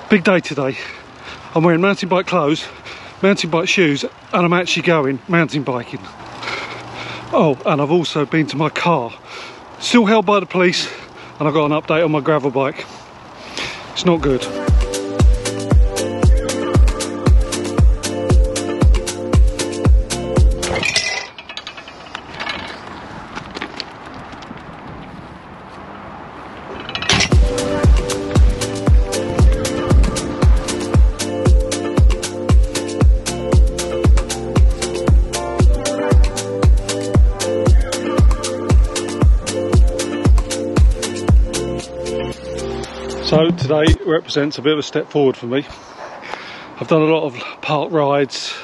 Big day today. I'm wearing mountain bike clothes, mountain bike shoes, and I'm actually going mountain biking. Oh, and I've also been to my car, still held by the police, and I got an update on my gravel bike. It's not good. So today represents a bit of a step forward for me. I've done a lot of park rides,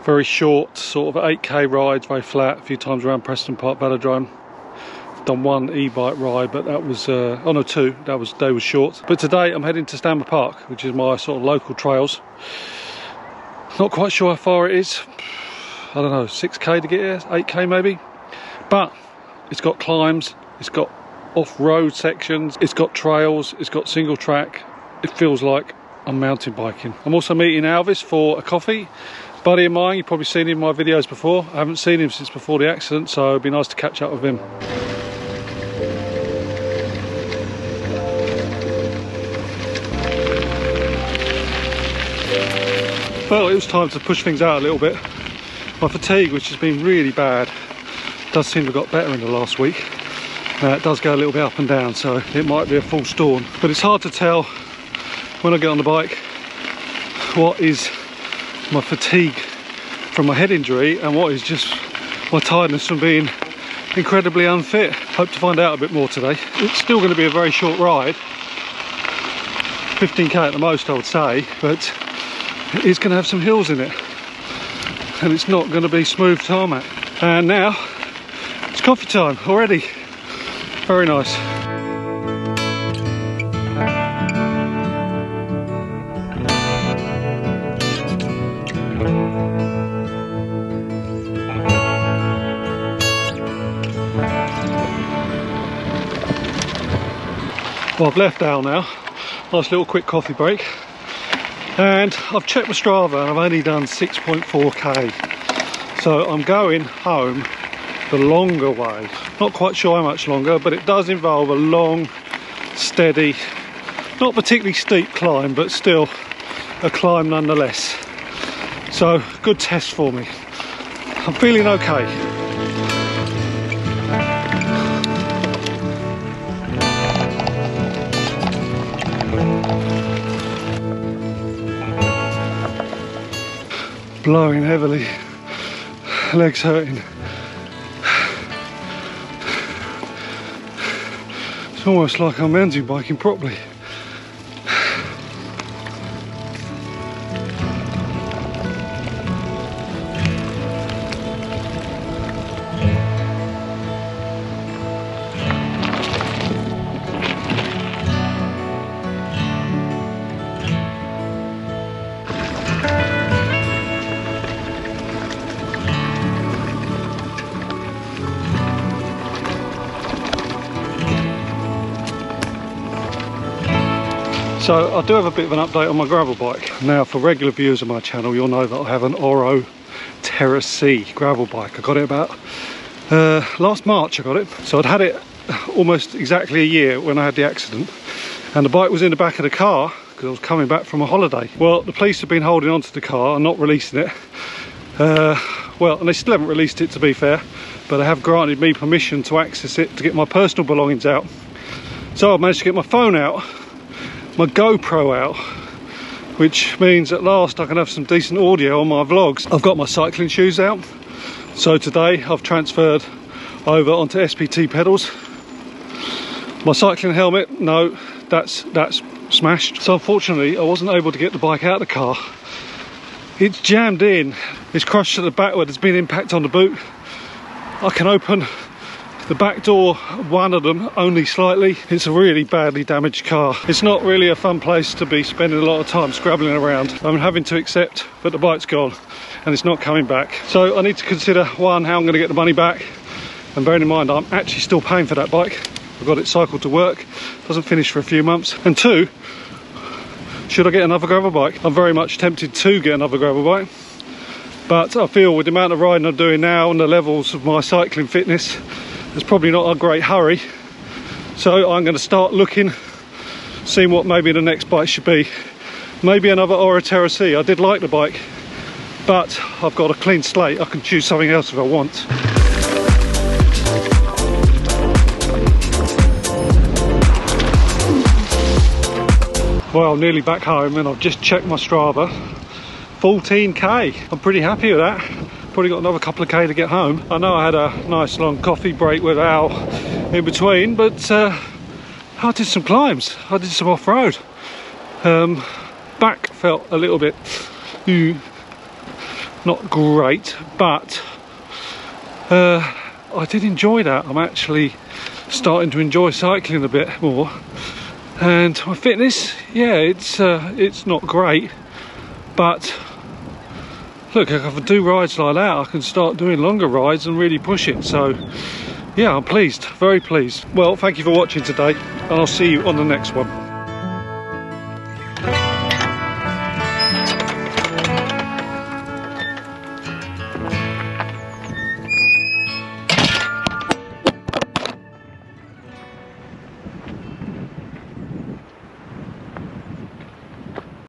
very short, sort of 8k rides, very flat, a few times around Preston Park Velodrome. I've done one e-bike ride, but that was, oh no, two, they was short. But today I'm heading to Stanmer Park, which is my sort of local trails. Not quite sure how far it is, I don't know, 6k to get here, 8k maybe. But it's got climbs, it's got off-road sections, it's got trails, it's got single track. It feels like I'm mountain biking. I'm also meeting Alvis for a coffee. Buddy of mine, you've probably seen him in my videos before. I haven't seen him since before the accident, so it'd be nice to catch up with him. Well, it was time to push things out a little bit. My fatigue, which has been really bad, does seem to have got better in the last week. It does go a little bit up and down, so it might be a full storm. But it's hard to tell when I get on the bike what is my fatigue from my head injury and what is just my tiredness from being incredibly unfit. Hope to find out a bit more today. It's still going to be a very short ride, 15k at the most I would say, but it's going to have some hills in it and it's not going to be smooth tarmac. And now it's coffee time already. Very nice. Well, I've left Al now. Nice little quick coffee break. And I've checked my Strava and I've only done 6.4k. So I'm going home the longer way. Not quite sure how much longer, but it does involve a long, steady, not particularly steep climb, but still a climb nonetheless. So, good test for me. I'm feeling okay. Blowing heavily, legs hurting. It's almost like I'm mountain biking properly. So I do have a bit of an update on my gravel bike. Now, for regular viewers of my channel, you'll know that I have an Oro Terra C gravel bike. I got it about last March I got it. So I'd had it almost exactly a year when I had the accident. And the bike was in the back of the car because I was coming back from a holiday. Well, the police have been holding on to the car and not releasing it. Well, and they still haven't released it, to be fair, but they have granted me permission to access it to get my personal belongings out. So I've managed to get my phone out, my GoPro out, which means at last I can have some decent audio on my vlogs. I've got my cycling shoes out, so today I've transferred over onto SPT pedals. My cycling helmet, no, that's smashed. So unfortunately I wasn't able to get the bike out of the car. It's jammed in, it's crushed at the back where there's been impact on the boot. I can open the back door, one of them, only slightly. It's a really badly damaged car. It's not really a fun place to be spending a lot of time scrabbling around. I'm having to accept that the bike's gone and it's not coming back. So I need to consider, one, how I'm going to get the money back, and bearing in mind I'm actually still paying for that bike. I've got it cycled to work, doesn't finish for a few months. And two, should I get another gravel bike? I'm very much tempted to get another gravel bike, but I feel with the amount of riding I'm doing now and the levels of my cycling fitness, there's probably not a great hurry. So I'm going to start looking, seeing what maybe the next bike should be. Maybe another Ora Terra C. I did like the bike, but I've got a clean slate. I can choose something else if I want. Well, nearly back home, and I've just checked my Strava. 14k. I'm pretty happy with that. Probably got another couple of k to get home. I know I had a nice long coffee break with Al in between, but I did some climbs. I did some off-road. Back felt a little bit not great, but I did enjoy that. I'm actually starting to enjoy cycling a bit more. And my fitness, yeah, it's not great, but look, if I do rides like that, I can start doing longer rides and really push it. So yeah, I'm pleased, very pleased. Well, thank you for watching today, and I'll see you on the next one.